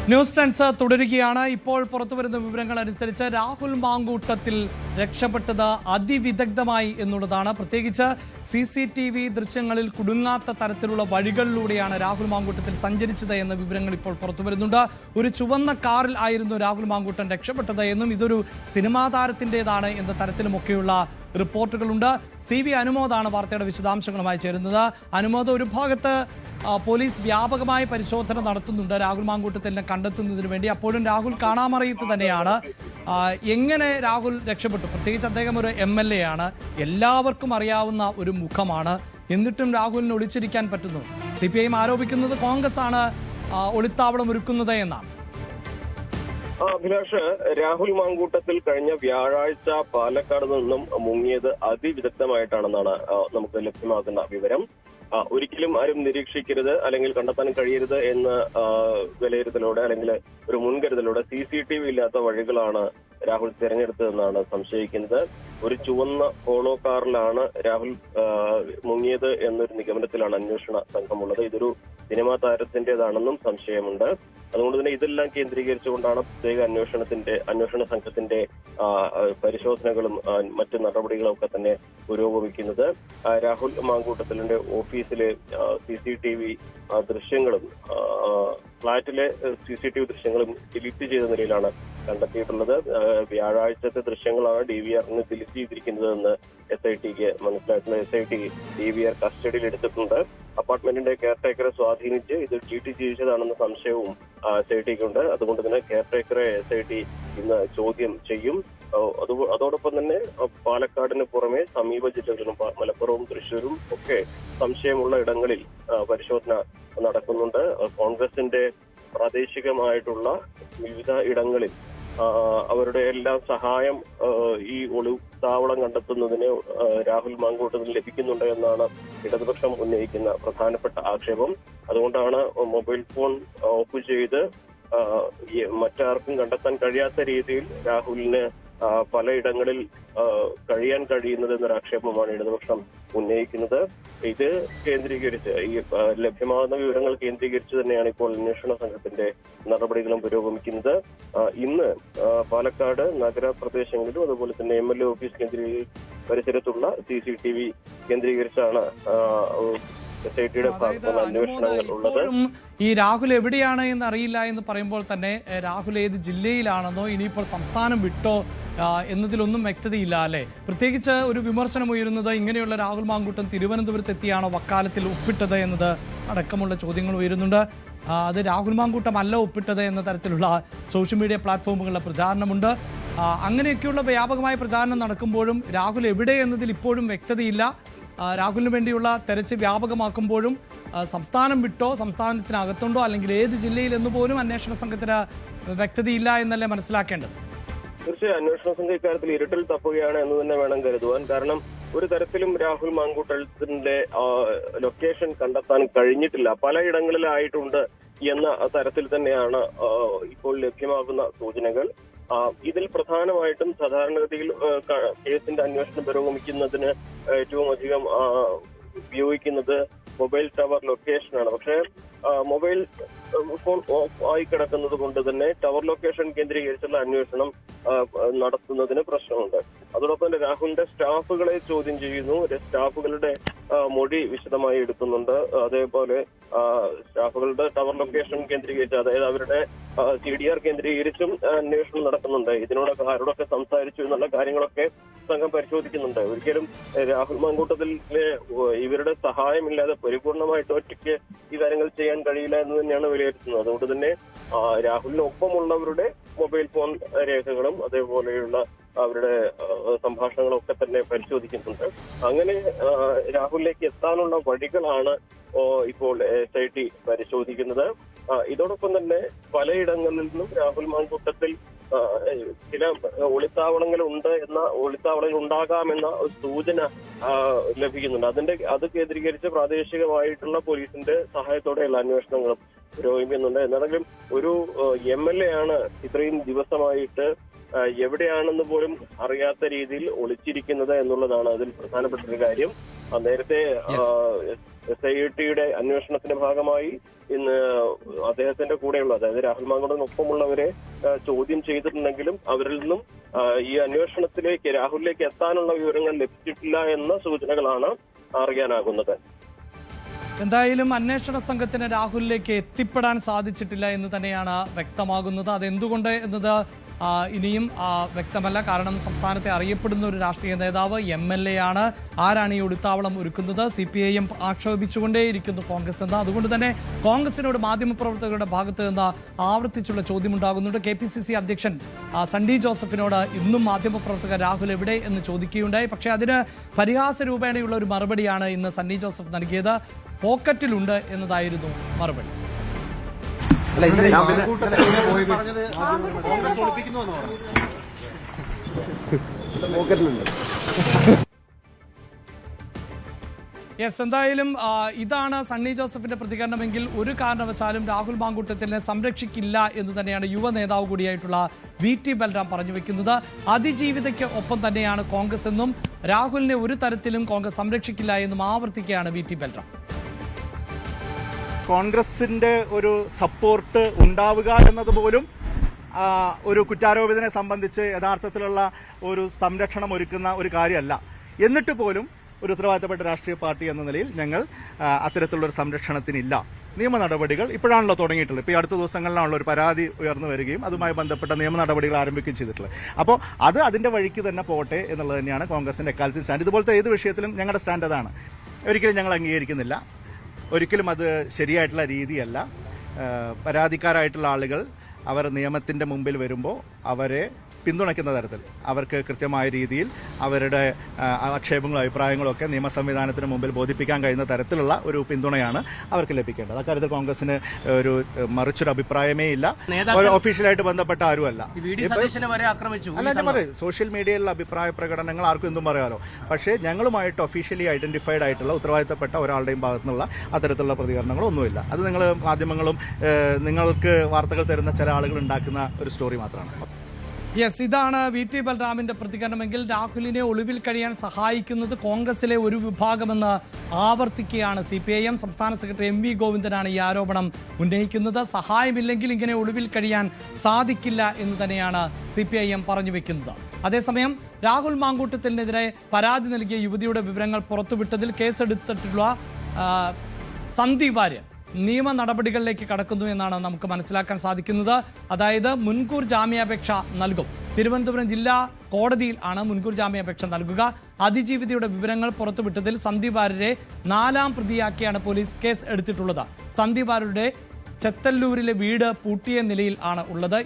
News trends തുടരുകയാണ്. ഇപ്പോൾ പുറത്തുവരുന്ന വിവരങ്ങൾ അനുസരിച്ച് രാഹുൽ മാങ്കൂട്ടത്തിൽ രക്ഷപ്പെട്ടത് അതിവിദഗ്ധമായി എന്നുള്ളതാണ്. പ്രത്യേകിച്ച് CCTV ദൃശ്യങ്ങളിൽ കുടുങ്ങാത്ത തരത്തിലുള്ള വഴികളിലൂടെയാണ് രാഹുൽ മാങ്കൂട്ടത്തിൽ സഞ്ചരിച്ചത് എന്ന വിവരങ്ങൾ ഇപ്പോൾ പുറത്തുവരുന്നുണ്ട്. ഒരു ചുവന്ന കാറിൽ ആയിരുന്നു രാഹുൽ മാങ്കൂട്ടൻ രക്ഷപ്പെട്ടത് എന്നും ഇതൊരു സിനിമാ താരത്തിൻ്റെതാണ് എന്ന തരത്തിലുമൊക്കെയുള്ള റിപ്പോർട്ടുകളുണ്ട്. CV അനുമോദാണ് വാർത്തയുടെ വിശദാംശങ്ങളുമായി ചേരുന്നത്. അനുമോദ്, ഒരു ഭാഗത്ത് പോലീസ് വ്യാപകമായ പരിശോധന നടത്തുന്നുണ്ട് രാഹുൽ മാങ്കൂട്ടത്തിനെ കണ്ടെത്തുന്നതിന് വേണ്ടി. അപ്പോഴും രാഹുൽ കാണാമറിയത്ത് തന്നെയാണ്. എങ്ങനെ രാഹുൽ രക്ഷപ്പെട്ടു? പ്രത്യേകിച്ച് അദ്ദേഹം ഒരു MLA ആണ്, എല്ലാവർക്കും അറിയാവുന്ന ഒരു മുഖമാണ്. എന്നിട്ടും രാഹുലിന് ഒളിച്ചിരിക്കാൻ പറ്റുന്നു. CPIM ആരോപിക്കുന്നത് കോൺഗ്രസ് ആണ് ഒളിത്താവളം ഒരുക്കുന്നത് എന്നാണ്. അഭിലാഷ്, രാഹുൽ മാങ്കൂട്ടത്തിൽ കഴിഞ്ഞ വ്യാഴാഴ്ച പാലക്കാട് നിന്നും മുങ്ങിയത് അതിവിദഗ്ധമായിട്ടാണെന്നാണ് നമുക്ക് ലഭ്യമാകുന്ന വിവരം. ഒരിക്കലും ആരും നിരീക്ഷിക്കരുത് അല്ലെങ്കിൽ കണ്ടെത്താൻ കഴിയരുത് എന്ന വിലയിരുത്തലോടെ അല്ലെങ്കിൽ ഒരു മുൻകരുതലോടെ CCTV ഇല്ലാത്ത വഴികളാണ് രാഹുൽ തിരഞ്ഞെടുത്തതെന്നാണ് സംശയിക്കുന്നത്. ഒരു ചുവന്ന പോളോ കാറിലാണ് രാഹുൽ മുങ്ങിയത് എന്നൊരു നിഗമനത്തിലാണ് അന്വേഷണ സംഘമുള്ളത്. ഇതൊരു സിനിമാ താരത്തിന്റേതാണെന്നും സംശയമുണ്ട്. അതുകൊണ്ട് തന്നെ ഇതെല്ലാം കേന്ദ്രീകരിച്ചുകൊണ്ടാണ് പ്രത്യേക അന്വേഷണ സംഘത്തിന്റെ പരിശോധനകളും മറ്റു നടപടികളും ഒക്കെ തന്നെ പുരോഗമിക്കുന്നത്. രാഹുൽ മാങ്കൂട്ടത്തിന്റെ ഓഫീസിലെ CCTV ദൃശ്യങ്ങളും ഫ്ളാറ്റിലെ CCTV ദൃശ്യങ്ങളും ഡിലീറ്റ് ചെയ്ത നിലയിലാണ് കണ്ടെത്തിയിട്ടുള്ളത്. വ്യാഴാഴ്ചത്തെ ദൃശ്യങ്ങളാണ് DVRന് ഡിലീറ്റ് ചെയ്തിരിക്കുന്നതെന്ന് SITക്ക് മനസ്സിലാക്കുന്നത്. SIT DVR കസ്റ്റഡിയിൽ എടുത്തിട്ടുണ്ട്. അപ്പാർട്ട്മെന്റിന്റെ കെയർടേക്കറെ സ്വാധീനിച്ച് ഇത് ചീട്ട് ചെയ്യിച്ചതാണെന്ന സംശയവും SITക്കുണ്ട്. അതുകൊണ്ട് തന്നെ കെയർടേക്കറെ SIT ഇന്ന് ചോദ്യം ചെയ്യും. അതോടൊപ്പം തന്നെ പാലക്കാടിന് പുറമെ സമീപ ജില്ലകളിലും മലപ്പുറവും തൃശ്ശൂരും ഒക്കെ സംശയമുള്ള ഇടങ്ങളിൽ പരിശോധന നടക്കുന്നുണ്ട്. കോൺഗ്രസിന്റെ പ്രാദേശികമായിട്ടുള്ള വിവിധ ഇടങ്ങളിൽ അവരുടെ എല്ലാം സഹായം ഈ ഒളിത്താവളം കണ്ടെത്തുന്നതിന് രാഹുൽ മാങ്കൂട്ടത്തിന് ലഭിക്കുന്നുണ്ട് എന്നാണ് ഇടതുപക്ഷം ഉന്നയിക്കുന്ന പ്രധാനപ്പെട്ട ആക്ഷേപം. അതുകൊണ്ടാണ് മൊബൈൽ ഫോൺ ഓഫ് ചെയ്ത് മറ്റാർക്കും കണ്ടെത്താൻ കഴിയാത്ത രീതിയിൽ രാഹുലിന് പലയിടങ്ങളിൽ കഴിയാൻ കഴിയുന്നത് എന്നൊരു ആക്ഷേപമാണ് ഇടതുപക്ഷം ഉന്നയിക്കുന്നത്. ഇത് കേന്ദ്രീകരിച്ച് ഈ ലഭ്യമാകുന്ന വിവരങ്ങൾ കേന്ദ്രീകരിച്ച് തന്നെയാണ് ഇപ്പോൾ അന്വേഷണ സംഘത്തിന്റെ നടപടികളും പുരോഗമിക്കുന്നത്. ഇന്ന് പാലക്കാട് നഗരപ്രദേശങ്ങളിലും അതുപോലെ തന്നെ MLA ഓഫീസ് പരിസരത്തുള്ള CCTV കേന്ദ്രീകരിച്ചാണ് SITയുടെ ഭാഗത്തുള്ള അന്വേഷണങ്ങൾ ഉള്ളത്. ഈ രാഹുൽ എവിടെയാണ് എന്ന് അറിയില്ല എന്ന് പറയുമ്പോൾ തന്നെ രാഹുൽ ഏത് ജില്ലയിലാണെന്നോ ഇനിയിപ്പോൾ സംസ്ഥാനം വിട്ടോ എന്നതിലൊന്നും വ്യക്തതയില്ല അല്ലേ? പ്രത്യേകിച്ച് ഒരു വിമർശനം ഉയരുന്നത് ഇങ്ങനെയുള്ള രാഹുൽ മാങ്കൂട്ടൻ തിരുവനന്തപുരത്ത് എത്തിയാണോ വക്കാലത്തിൽ ഒപ്പിട്ടത് എന്നത് അടക്കമുള്ള ചോദ്യങ്ങൾ ഉയരുന്നുണ്ട്. അത് രാഹുൽ മാങ്കൂട്ടം അല്ല ഒപ്പിട്ടത് എന്ന തരത്തിലുള്ള സോഷ്യൽ മീഡിയ പ്ലാറ്റ്ഫോമുകളിലെ പ്രചാരണമുണ്ട്. അങ്ങനെയൊക്കെയുള്ള വ്യാപകമായ പ്രചാരണം നടക്കുമ്പോഴും രാഹുൽ എവിടെ എന്നതിൽ ഇപ്പോഴും വ്യക്തതയില്ല. രാഹുലിന് വേണ്ടിയുള്ള തെരച്ചിൽ വ്യാപകമാക്കുമ്പോഴും സംസ്ഥാനം വിട്ടോ സംസ്ഥാനത്തിനകത്തുണ്ടോ അല്ലെങ്കിൽ ഏത് ജില്ലയിൽ എന്ന് പോലും അന്വേഷണ സംഘത്തിന് വ്യക്തതയില്ല എന്നല്ലേ മനസ്സിലാക്കേണ്ടത്? തീർച്ചയായും അന്വേഷണ സംഘം ഇക്കാര്യത്തിൽ ഇരുട്ടിൽ തപ്പുകയാണ് എന്ന് തന്നെ വേണം കരുതുവാൻ. കാരണം ഒരു തരത്തിലും രാഹുൽ മാങ്കൂട്ടത്തിന്റെ ലൊക്കേഷൻ കണ്ടെത്താൻ കഴിഞ്ഞിട്ടില്ല. പലയിടങ്ങളിലായിട്ടുണ്ട് എന്ന തരത്തിൽ തന്നെയാണ് ഇപ്പോൾ ലഭ്യമാകുന്ന സൂചനകൾ. ഇതിൽ പ്രധാനമായിട്ടും സാധാരണഗതിയിൽ കേസിന്റെ അന്വേഷണം പുരോഗമിക്കുന്നതിന് ഏറ്റവും അധികം ഉപയോഗിക്കുന്നത് മൊബൈൽ ടവർ ലൊക്കേഷനാണ്. പക്ഷേ മൊബൈൽ ഫോൺ ഓഫ് ആയി കിടക്കുന്നത് കൊണ്ട് തന്നെ ടവർ ലൊക്കേഷൻ കേന്ദ്രീകരിച്ചുള്ള അന്വേഷണം നടത്തുന്നതിന് പ്രശ്നമുണ്ട്. അതോടൊപ്പം തന്നെ രാഹുലിന്റെ സ്റ്റാഫുകളെ ചോദ്യം ചെയ്യുന്നു. സ്റ്റാഫുകളുടെ മൊഴി വിശദമായി എടുക്കുന്നുണ്ട്. അതേപോലെ സ്റ്റാഫുകളുടെ ടവർ ലൊക്കേഷൻ കേന്ദ്രീകരിച്ച്, അതായത് അവരുടെ CDR കേന്ദ്രീകരിച്ചും അന്വേഷണം നടക്കുന്നുണ്ട്. ഇതിനോടൊക്കെ ആരോടൊക്കെ സംസാരിച്ചു എന്നുള്ള കാര്യങ്ങളൊക്കെ സംഘം പരിശോധിക്കുന്നുണ്ട്. ഒരിക്കലും രാഹുൽ മാങ്കൂട്ടത്തിലെ ഇവരുടെ സഹായമില്ലാതെ പരിപൂർണമായിട്ട് ഒറ്റയ്ക്ക് ഈ കാര്യങ്ങൾ ചെയ്യാൻ കഴിയില്ല എന്ന് തന്നെയാണ് വിലയിരുത്തുന്നത്. അതുകൊണ്ട് തന്നെ രാഹുലിനൊപ്പമുള്ളവരുടെ മൊബൈൽ ഫോൺ രേഖകളും അതേപോലെയുള്ള അവരുടെ സംഭാഷണങ്ങളൊക്കെ തന്നെ പരിശോധിക്കുന്നുണ്ട്. അങ്ങനെ രാഹുലിലേക്ക് എത്താനുള്ള വഴികളാണ് ഇപ്പോൾ SIT പരിശോധിക്കുന്നത്. ഇതോടൊപ്പം തന്നെ പലയിടങ്ങളിൽ നിന്നും രാഹുൽ മാങ്കൂട്ടത്തിൽ ചില ഒളിത്താവളങ്ങൾ ഉണ്ടാകാമെന്ന സൂചന ലഭിക്കുന്നുണ്ട്. അത് കേന്ദ്രീകരിച്ച് പ്രാദേശികമായിട്ടുള്ള പോലീസിന്റെ സഹായത്തോടെയുള്ള അന്വേഷണങ്ങളും പുരോഗമിക്കുന്നുണ്ട്. എന്നാണെങ്കിലും ഒരു MLA ആണ് ഇത്രയും ദിവസമായിട്ട് എവിടെയാണെന്ന് പോലും അറിയാത്ത രീതിയിൽ ഒളിച്ചിരിക്കുന്നത് എന്നുള്ളതാണ് അതിൽ പ്രധാനപ്പെട്ട ഒരു കാര്യം. നേരത്തെ SIT-യുടെ അന്വേഷണത്തിന്റെ ഭാഗമായി ഇന്ന് അദ്ദേഹത്തിന്റെ കൂടെയുള്ള, അതായത് രാഹുൽ മാങ്കൂട്ടത്തിനൊപ്പമുള്ളവരെ ചോദ്യം ചെയ്തിട്ടുണ്ടെങ്കിലും അവരിൽ നിന്നും ഈ അന്വേഷണത്തിലേക്ക്, രാഹുലിലേക്ക് എത്താനുള്ള വിവരങ്ങൾ ലഭിച്ചിട്ടില്ല എന്ന സൂചനകളാണ് അറിയാനാകുന്നത്. എന്തായാലും അന്വേഷണ സംഘത്തിന് രാഹുലിലേക്ക് എത്തിപ്പെടാൻ സാധിച്ചിട്ടില്ല എന്ന് തന്നെയാണ് വ്യക്തമാകുന്നത്. അതെന്തുകൊണ്ട് എന്നത് ഇനിയും വ്യക്തമല്ല. കാരണം സംസ്ഥാനത്തെ അറിയപ്പെടുന്ന ഒരു രാഷ്ട്രീയ നേതാവ്, MLA ആണ്. ആരാണ് ഈ ഒളിത്താവളം ഒരുക്കുന്നത്? CPIM ആക്ഷേപിച്ചുകൊണ്ടേയിരിക്കുന്നു കോൺഗ്രസ് എന്ന്. അതുകൊണ്ട് തന്നെ കോൺഗ്രസിനോട് മാധ്യമപ്രവർത്തകരുടെ ഭാഗത്ത് നിന്ന് ആവർത്തിച്ചുള്ള ചോദ്യമുണ്ടാകുന്നുണ്ട്. KPCC അധ്യക്ഷൻ സണ്ണി ജോസഫിനോട് ഇന്നും മാധ്യമപ്രവർത്തകർ രാഹുൽ എവിടെ എന്ന് ചോദിക്കുകയുണ്ടായി. പക്ഷേ അതിന് പരിഹാസ രൂപേണയുള്ള ഒരു മറുപടിയാണ് ഇന്ന് സണ്ണി ജോസഫ് നൽകിയത്. പോക്കറ്റിലുണ്ട് എന്നതായിരുന്നു മറുപടി. എന്തായാലും ഇതാണ് സണ്ണി ജോസഫിന്റെ പ്രതികരണമെങ്കിൽ ഒരു കാരണവശാലും രാഹുൽ മാങ്കൂട്ടത്തിനെ സംരക്ഷിക്കില്ല എന്ന് തന്നെയാണ് യുവ നേതാവ് കൂടിയായിട്ടുള്ള VT ബൽറാം പറഞ്ഞു വെക്കുന്നത്. അതിജീവിതയ്ക്ക് ഒപ്പം തന്നെയാണ് കോൺഗ്രസ് എന്നും രാഹുലിനെ ഒരു തരത്തിലും കോൺഗ്രസ് സംരക്ഷിക്കില്ല എന്നും ആവർത്തിക്കുകയാണ് VT ബൽറാം. കോൺഗ്രസിന്റെ ഒരു സപ്പോർട്ട് ഉണ്ടാവുക എന്നത് പോലും ഒരു കുറ്റാരോപിതനെ സംബന്ധിച്ച് യഥാർത്ഥത്തിലുള്ള ഒരു സംരക്ഷണം ഒരുക്കുന്ന ഒരു കാര്യമല്ല. എന്നിട്ട് പോലും ഒരു ഉത്തരവാദിത്തപ്പെട്ട രാഷ്ട്രീയ പാർട്ടി എന്ന നിലയിൽ ഞങ്ങൾ അത്തരത്തിലുള്ളൊരു സംരക്ഷണത്തിനില്ല. നിയമ നടപടികൾ ഇപ്പോഴാണല്ലോ തുടങ്ങിയിട്ടുള്ളത്. ഇപ്പോൾ ഈ അടുത്ത ദിവസങ്ങളിലാണല്ലോ ഒരു പരാതി ഉയർന്നു വരികയും അതുമായി ബന്ധപ്പെട്ട നിയമ നടപടികൾ ആരംഭിക്കുകയും ചെയ്തിട്ടുള്ളത്. അപ്പോൾ അത് അതിന്റെ വഴിക്ക് തന്നെ പോട്ടെ എന്നുള്ളത് തന്നെയാണ് കോൺഗ്രസിന്റെ എക്കാലത്തെ സ്റ്റാൻഡ്. ഇതുപോലത്തെ ഏത് വിഷയത്തിലും ഞങ്ങളുടെ സ്റ്റാൻഡ് അതാണ്. ഒരിക്കലും ഞങ്ങൾ അംഗീകരിക്കുന്നില്ല. ഒരിക്കലും അത് ശരിയായിട്ടുള്ള രീതിയല്ല. പരാതിക്കാരായിട്ടുള്ള ആളുകൾ അവർ നിയമത്തിന്റെ മുമ്പിൽ വരുമ്പോൾ അവരെ പിന്തുണയ്ക്കുന്ന തരത്തിൽ അവർക്ക് കൃത്യമായ രീതിയിൽ അവരുടെ ആക്ഷേപങ്ങളും അഭിപ്രായങ്ങളും ഒക്കെ നിയമ സംവിധാനത്തിന് മുമ്പിൽ ബോധിപ്പിക്കാൻ കഴിയുന്ന തരത്തിലുള്ള ഒരു പിന്തുണയാണ് അവർക്ക് ലഭിക്കേണ്ടത്. അക്കാര്യത്തിൽ കോൺഗ്രസിന് ഒരു മറിച്ചൊരു അഭിപ്രായമേ ഇല്ല. ഒഫീഷ്യലായിട്ട് ബന്ധപ്പെട്ട ആരുമല്ല. അല്ല, ഞാൻ പറയും, സോഷ്യൽ മീഡിയയിലുള്ള അഭിപ്രായ പ്രകടനങ്ങൾ ആർക്കും എന്തും പറയാമല്ലോ. പക്ഷേ ഞങ്ങളുമായിട്ട് ഒഫീഷ്യലി ഐഡന്റിഫൈഡ് ആയിട്ടുള്ള ഉത്തരവാദിത്തപ്പെട്ട ഒരാളുടെയും ഭാഗത്തു നിന്നുള്ള അത്തരത്തിലുള്ള പ്രതികരണങ്ങളൊന്നുമില്ല. അത് നിങ്ങൾ മാധ്യമങ്ങളും നിങ്ങൾക്ക് വാർത്തകൾ തരുന്ന ചില ആളുകൾ ഉണ്ടാക്കുന്ന ഒരു സ്റ്റോറി മാത്രമാണ്. ഇതാണ് VT ബൽറാമിന്റെ പ്രതികരണമെങ്കിൽ രാഹുലിനെ ഒളിവിൽ കഴിയാൻ സഹായിക്കുന്നത് കോൺഗ്രസിലെ ഒരു വിഭാഗമെന്ന് ആവർത്തിക്കുകയാണ് CPIM. സംസ്ഥാന സെക്രട്ടറി MV ഗോവിന്ദനാണ് ഈ ആരോപണം ഉന്നയിക്കുന്നത്. സഹായമില്ലെങ്കിൽ ഇങ്ങനെ ഒളിവിൽ കഴിയാൻ സാധിക്കില്ല എന്ന് തന്നെയാണ് CPIM പറഞ്ഞു വെക്കുന്നത്. അതേസമയം രാഹുൽ മാങ്കൂട്ടത്തിനെതിരെ പരാതി നൽകിയ യുവതിയുടെ വിവരങ്ങൾ പുറത്തുവിട്ടതിൽ കേസെടുത്തിട്ടുള്ള സന്ദീപ് വാര്യർ നിയമ നടപടികളിലേക്ക് കടക്കുന്നു എന്നാണ് നമുക്ക് മനസ്സിലാക്കാൻ സാധിക്കുന്നത്. അതായത് മുൻകൂർ ജാമ്യാപേക്ഷ നൽകും. തിരുവനന്തപുരം ജില്ലാ കോടതിയിൽ ആണ് മുൻകൂർ ജാമ്യാപേക്ഷ നൽകുക. അതിജീവിതയുടെ വിവരങ്ങൾ പുറത്തുവിട്ടതിൽ സന്ദീപ് വാര്യരെ 4ാം പ്രതിയാക്കിയാണ് പോലീസ് കേസ് എടുത്തിട്ടുള്ളത്. സന്ദീപ് വാര്യരുടെ ചെത്തല്ലൂരിലെ വീട് പൂട്ടിയ നിലയിൽ ആണ് ഉള്ളത്.